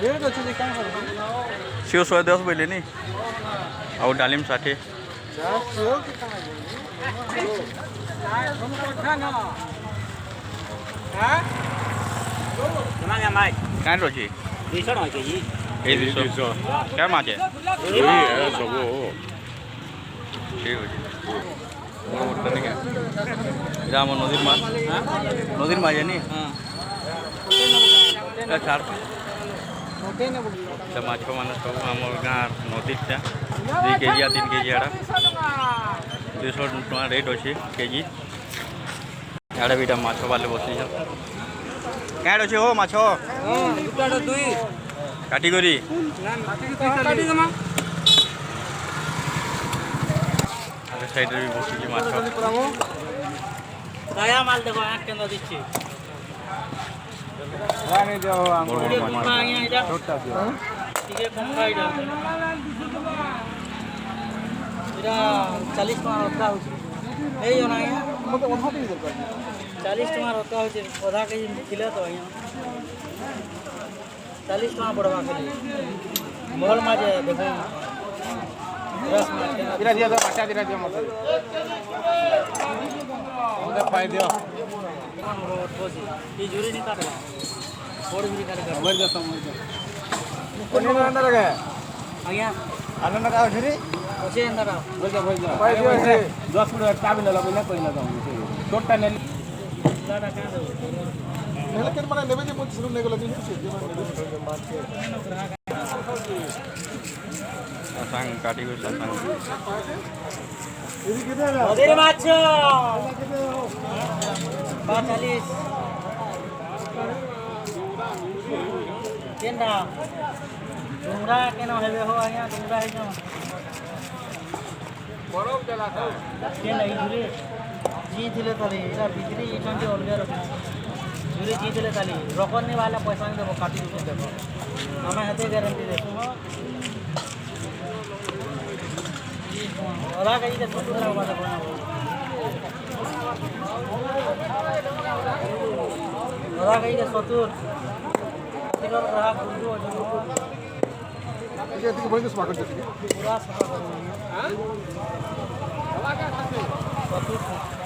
save 110 बोले नी और डालिम 60 क्या रोची 200 टका केजी ए 200 क्या माछ है सब ठीक है এটা আমার নদীর মাছ নদীর মাছ জানি ছাড় মাছ মানে সব আমার গাঁর নদীরটা 2 কেজি আর 3 কেজি আড়া 200 টাকা রেট ଅଛି কেজি আড়া বিটা মাছ বালে বসিছ কেন ଅଛି হো মাছ দুটাটা 2 কাটি করি কাটি জমা আর সাইডে भी বসিছি মাছ দয়া মাল দেখো আঁক কেন দিচ্ছি রানি দাও বড় বড় মাছ ছোটটা দিও ଟିକେ କମ ଖାଇଟା ଏଇଟା 40 ଟଙ୍କା ରଖା ହେଉଛି ଏଇ ଜଣ ଆଜ୍ଞା ମୋତେ ଅଧା ଟିକେ ଦରକାର 40 ଟଙ୍କା ରଖା ହେଉଛି ଅଧା କେଜି ଥିଲେ ତ ଆଜ୍ଞା 40 ଟଙ୍କା ପଡ଼ବା ଖାଲି ଭଲ ମାଛ ଦେଖ ରସ ମାଛ ଦିରା ଦିଅ ବାଟା ଦିରା ଦିଅ ମତେ ମୋତେ ଖାଇ ଦିଅ ಈ ಜುರಿ ನೀ ಕಾಟ ಕೋಡಿ ಜುರಿ ಕಾಟ ಮೊಬೈಲ್ ದೋಸ್ತ ಮೊಬೈಲ್ ಕೊನೆ ನಂದ ಲಗೆ ଆଜ୍ଞା ଆନନ୍ଦ କା ଅଛି ଅଛେ ଏନ୍ତାଟା ବୋଲ ଦେ 10 ମିନିଟ କାବି ନ ଲगे ନା କହିଲା ତ ଟୋଟା ନେ ପିଲାଟା କାଁ ଦେବ ନେଲେ କେନ ମାନେ ନେବେ ଯେ ପଛରୁ ନେ ଗଲା ଜିନିଷ ସେ ସାଙ୍ଗ କାଟି କରି ସାଙ୍ଗ ନଦୀରେ ମାଛ 40 କେନ୍ଟା ଡୁଙ୍ଗରା କେନ ହେବେ ହୋ ଆଜ୍ଞା ଡୁଙ୍ଗରା ହେଇଯାଉ ବରଫ ଦେଲା ତ କେନ୍ ଏଇ ଝୁରି ଜି ଥିଲେ ତାଲି ଏଇଟା ବିକ୍ରି ଏଇଛନ୍ତି ଅଲଗା ରଖି ଝୁରି ଜି ଥିଲେ ତାଲି ରକନି ବାଲା ପଇସା ହିଁ ଦେବ କାଟି ଦେବୁ ଦେଖ ଆମେ ହେତେ ଗ୍ୟାରେଣ୍ଟି ଦେବୁ ଅଧା କେଜିକେ ସତୁରି ଲାଗବା ଦେଖ ଅଧା କେଜିକେ 70 ଅଧିକ ଗ୍ରାହକ ବୁଝୁ ଅଛନ୍ତି ଟିକେ ବହି ଦେ ସ୍ୱାଗତ ପୁରା ସଫା କରିବୁ 70